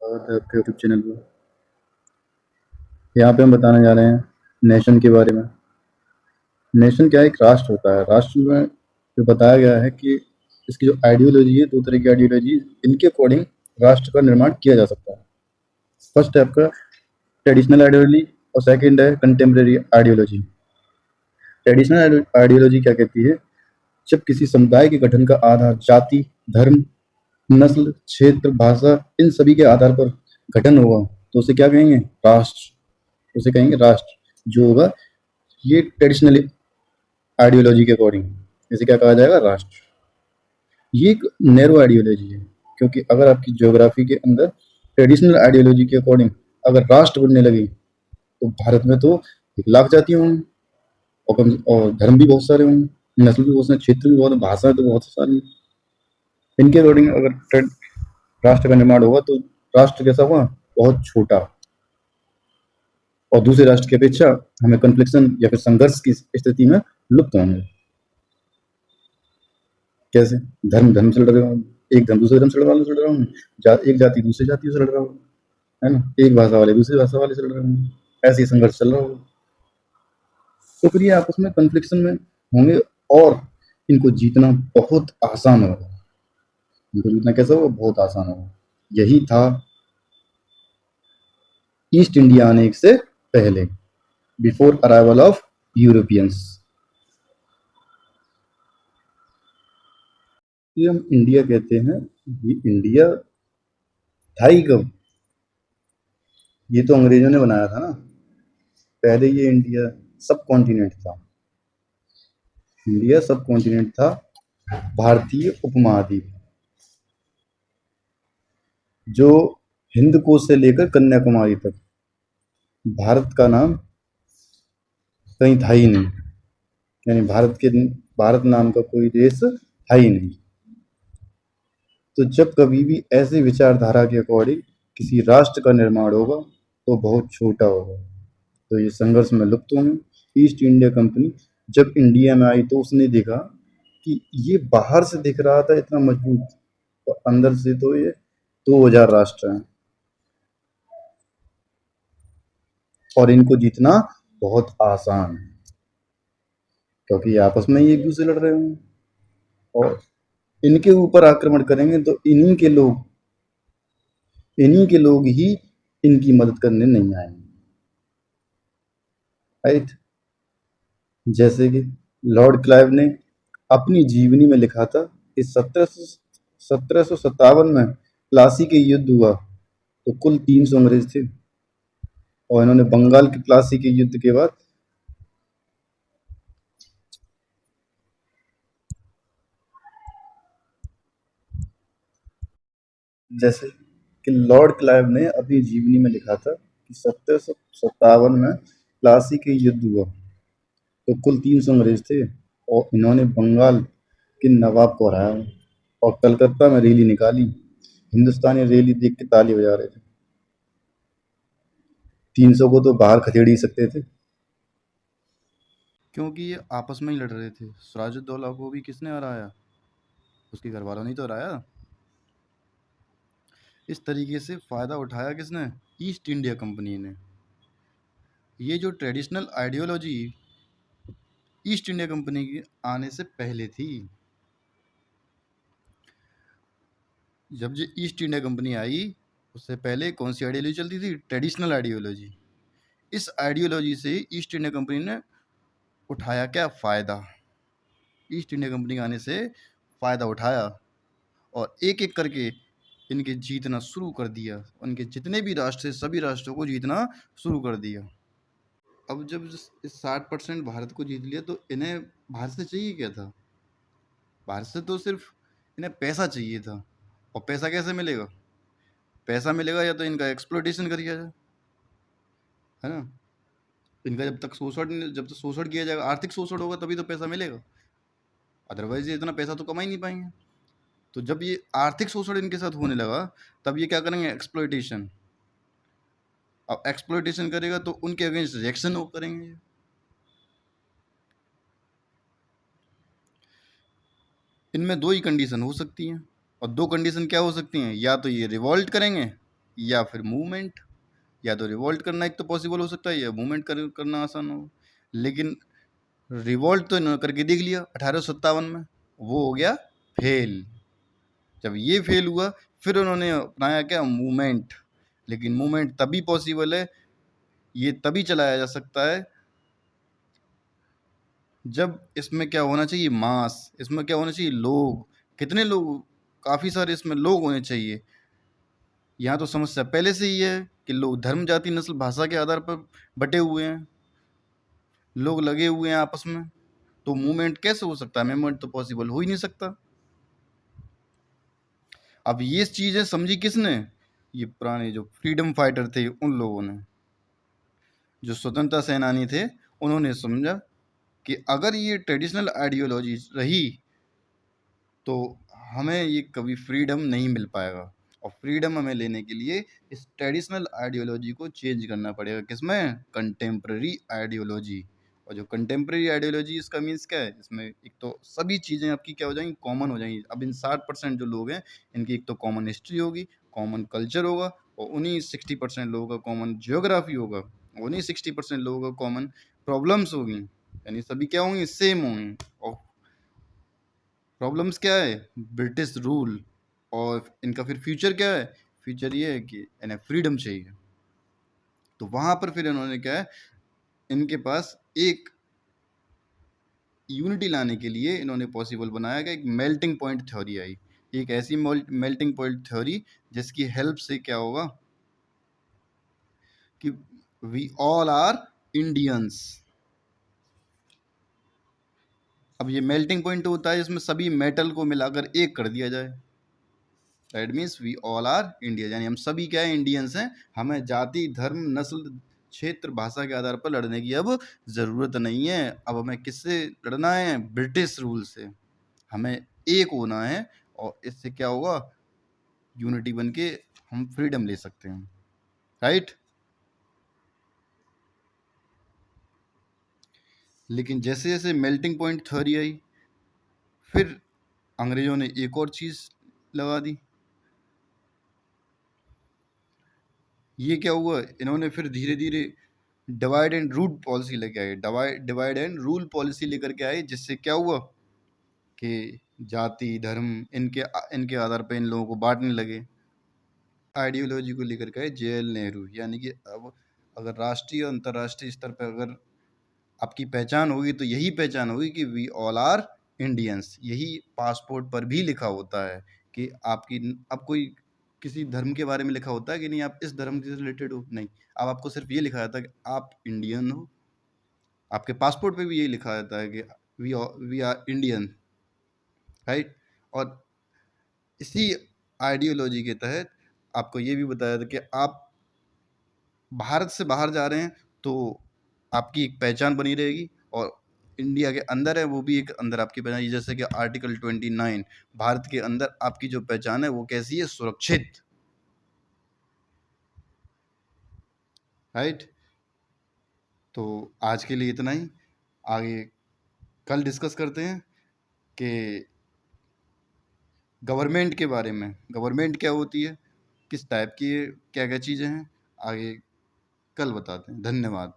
और आपके YouTube channel पर यहाँ पे हम बताने जा रहे हैं नेशन के बारे में। नेशन क्या है? एक राष्ट्र होता है। राष्ट्र में जो बताया गया है कि इसकी जो आइडियोलॉजी है, दो तरह की आइडियोलॉजी, इनके अकॉर्डिंग राष्ट्र का निर्माण किया जा सकता है। फर्स्ट है आपका ट्रेडिशनल आइडियोलॉजी और सेकंड है कंटेम्प्रेरी आइडियोलॉजी। ट्रेडिशनल आइडियोलॉजी क्या कहती है? जब किसी समुदाय के गठन का आधार जाति, धर्म, नस्ल, क्षेत्र, भाषा, इन सभी के आधार पर गठन होगा तो उसे क्या कहेंगे? राष्ट्र। उसे कहेंगे राष्ट्र जो होगा ये ट्रेडिशनल आइडियोलॉजी के अकॉर्डिंग। इसे क्या कहा जाएगा? राष्ट्र। ये एक नैरो आइडियोलॉजी है, क्योंकि अगर आपकी ज्योग्राफी के अंदर ट्रेडिशनल आइडियोलॉजी के अकॉर्डिंग अगर राष्ट्र बनने लगे तो भारत में तो 1 लाख जातियां होंगी और धर्म भी बहुत सारे होंगे, नस्ल भी बहुत सारे, क्षेत्र भी बहुत, भाषा तो बहुत सारी। इनके अकॉर्डिंग अगर राष्ट्र का निर्माण होगा तो राष्ट्र कैसा हुआ? बहुत छोटा, और दूसरे राष्ट्र की अपेक्षा हमें कन्फ्लिक्शन या फिर संघर्ष की स्थिति में लुप्त होंगे। कैसे? धर्म धर्म से लड़ रहे हो, एक धर्म दूसरे धर्म से लड़ रहा हूँ, एक जाति दूसरी जाति से लड़ रहा हूँ, है ना? एक भाषा वाले दूसरी भाषा वाले से लड़ रहे हूँ, ऐसे ही संघर्ष चल रहा होगा। तो फिर ये आपस में कन्फ्लिक्शन में होंगे और इनको जीतना बहुत आसान होगा। इनको जीतना कैसा होगा? बहुत आसान होगा। यही था ईस्ट इंडिया आने से पहले, बिफोर अराइवल ऑफ यूरोपियंस। ये हम इंडिया कहते हैं, ये इंडिया था ही कब? ये तो अंग्रेजों ने बनाया था ना। पहले ये इंडिया सब कॉन्टिनेंट था। इंडिया सब कॉन्टिनेंट था, भारतीय उपमहाद्वीप, जो हिंद कोश से लेकर कन्याकुमारी तक। भारत का नाम कहीं था ही नहीं, यानी भारत नाम का कोई देश था ही नहीं। तो जब कभी भी ऐसी विचारधारा के अकॉर्डिंग किसी राष्ट्र का निर्माण होगा तो बहुत छोटा होगा, तो ये संघर्ष में लुप्त होंगे। ईस्ट इंडिया कंपनी जब इंडिया में आई तो उसने देखा कि ये बाहर से दिख रहा था इतना मजबूत, तो अंदर से तो ये 2000 राष्ट्र हैं और इनको जीतना बहुत आसान है, क्योंकि ये आपस में ही एक दूसरे लड़ रहे होंगे और इनके ऊपर आक्रमण करेंगे तो इन्हीं के लोग ही इनकी मदद करने नहीं आएंगे। राइट? जैसे कि लॉर्ड क्लाइव ने अपनी जीवनी में लिखा था कि 1757 में प्लासी के युद्ध हुआ तो कुल 300 अंग्रेज थे, और इन्होंने बंगाल के प्लासी के युद्ध के बाद जैसे कि लॉर्ड क्लाइव ने अपनी जीवनी में लिखा था कि 1757 में प्लासी के युद्ध हुआ तो कुल 300 अंग्रेज थे, और इन्होंने बंगाल के नवाब को हराया और कलकत्ता में रैली निकाली। हिंदुस्तानी रैली देख के ताली बजा रहे थे। 300 को तो बाहर खदेड़ ही सकते थे, क्योंकि ये आपस में ही लड़ रहे थे। सिराजुद्दौला को भी किसने हराया? उसके घर वालों ने तो हराया। इस तरीके से फ़ायदा उठाया किसने? ईस्ट इंडिया कंपनी ने। ये जो traditional ideology east India company के आने से पहले थी। जब ये ईस्ट इंडिया कंपनी आई उससे पहले कौन सी आइडियोलॉजी चलती थी? Traditional ideology. इस आइडियोलॉजी से ईस्ट इंडिया कंपनी ने उठाया क्या फ़ायदा? ईस्ट इंडिया कंपनी के आने से फ़ायदा उठाया और एक एक करके इनके जीतना शुरू कर दिया। उनके जितने भी राष्ट्र थे सभी राष्ट्रों को जीतना शुरू कर दिया। अब जब इस 60% भारत को जीत लिया तो इन्हें भारत से चाहिए क्या था? भारत से तो सिर्फ इन्हें पैसा चाहिए था। और पैसा कैसे मिलेगा? पैसा मिलेगा या तो इनका एक्सप्लॉइटेशन करिए जाए, है ना? इनका जब तक शोषण किया जाएगा, आर्थिक शोषण होगा तभी तो पैसा मिलेगा, अदरवाइज ये इतना पैसा तो कमा ही नहीं पाएंगे। तो जब ये आर्थिक शोषण इनके साथ होने लगा तब ये क्या करेंगे? एक्सप्लॉइटेशन। अब एक्सप्लॉइटेशन करेगा तो उनके अगेंस्ट रिएक्शन करेंगे। इनमें दो ही कंडीशन हो सकती हैं, और दो कंडीशन क्या हो सकती हैं? या तो ये रिवॉल्ट करेंगे या फिर मूवमेंट। या तो रिवोल्ट करना एक तो पॉसिबल हो सकता है, या मूवमेंट करना आसान हो। लेकिन रिवोल्ट तो इन्होंने करके देख लिया 1857 में, वो हो गया फेल। जब ये फेल हुआ, फिर उन्होंने अपनाया क्या, मूवमेंट। लेकिन मूवमेंट तभी पॉसिबल है, ये तभी चलाया जा सकता है जब इसमें क्या होना चाहिए, मास। इसमें क्या होना चाहिए, लोग। कितने लोग, काफ़ी सारे इसमें लोग होने चाहिए। यहाँ तो समस्या पहले से ही है कि लोग धर्म, जाति, नस्ल, भाषा के आधार पर बटे हुए हैं, लोग लगे हुए हैं आपस में। तो मूवमेंट कैसे हो सकता है, मूवमेंट तो पॉसिबल हो ही नहीं सकता। अब ये चीज़ें समझी किसने, ये पुराने जो फ्रीडम फाइटर थे उन लोगों ने, जो स्वतंत्रता सेनानी थे, उन्होंने समझा कि अगर ये ट्रेडिशनल आइडियोलॉजी रही तो हमें ये कभी फ्रीडम नहीं मिल पाएगा। और फ्रीडम हमें लेने के लिए इस ट्रेडिशनल आइडियोलॉजी को चेंज करना पड़ेगा। किसमें, कंटेम्प्रेरी आइडियोलॉजी। और जो कंटेम्प्रेरी आइडियोलॉजी, इसका मीन्स क्या है, इसमें एक तो सभी चीज़ें आपकी क्या हो जाएंगी, कॉमन हो जाएंगी। अब इन 60% जो लोग हैं, इनकी एक तो कॉमन हिस्ट्री होगी, कॉमन कल्चर होगा, और उन्हीं 60% लोगों का कॉमन जियोग्राफी होगा, उन्हीं 60% लोगों का कॉमन प्रॉब्लम्स होगी। यानी सभी क्या होंगी, सेम होंगी। और प्रॉब्लम्स क्या है, ब्रिटिश रूल। और इनका फिर फ्यूचर क्या है, फ्यूचर ये है कि इन्हें फ्रीडम चाहिए। तो वहाँ पर फिर इन्होंने क्या है, इनके पास एक यूनिटी लाने के लिए इन्होंने पॉसिबल बनाया कि एक मेल्टिंग पॉइंट थ्योरी आई। एक ऐसी मेल्टिंग पॉइंट थ्योरी जिसकी हेल्प से क्या होगा कि वी ऑल आर इंडियंस। अब ये मेल्टिंग पॉइंट होता है जिसमें सभी मेटल को मिलाकर एक कर दिया जाए। That means we all are India, यानी हम सभी क्या है, इंडियंस हैं। हमें जाति, धर्म, नस्ल, क्षेत्र, भाषा के आधार पर लड़ने की अब ज़रूरत नहीं है। अब हमें किससे लड़ना है, ब्रिटिश रूल से। हमें एक होना है, और इससे क्या होगा, यूनिटी बन के हम फ्रीडम ले सकते हैं। राइट। लेकिन जैसे जैसे मेल्टिंग पॉइंट थ्योरी आई, फिर अंग्रेजों ने एक और चीज़ लगा दी। ये क्या हुआ, इन्होंने फिर धीरे धीरे डिवाइड एंड रूल पॉलिसी लेके आए। डिवाइड एंड रूल पॉलिसी लेकर के आए, जिससे क्या हुआ कि जाति, धर्म, इनके इनके आधार पर इन लोगों को बांटने लगे। आइडियोलॉजी को लेकर के आए जेएल नेहरू। यानी कि अब अगर राष्ट्रीय और अंतर्राष्ट्रीय स्तर पर अगर आपकी पहचान होगी तो यही पहचान होगी कि वी ऑल आर इंडियंस। यही पासपोर्ट पर भी लिखा होता है कि आपकी, अब कोई किसी धर्म के बारे में लिखा होता है कि नहीं आप इस धर्म से रिलेटेड हो, नहीं। अब आपको सिर्फ ये लिखा जाता है कि आप इंडियन हो। आपके पासपोर्ट पे भी यही लिखा जाता है कि वी आर इंडियन। राइट। और इसी आइडियोलॉजी के तहत आपको ये भी बताया था कि आप भारत से बाहर जा रहे हैं तो आपकी एक पहचान बनी रहेगी, और इंडिया के अंदर है वो भी एक अंदर आपकी पहचान। जैसे कि आर्टिकल 29, भारत के अंदर आपकी जो पहचान है वो कैसी है, सुरक्षित। राइट। तो आज के लिए इतना ही। आगे कल डिस्कस करते हैं कि गवर्नमेंट के बारे में, गवर्नमेंट क्या होती है, किस टाइप की, क्या क्या चीज़ें हैं, आगे कल बताते हैं। धन्यवाद।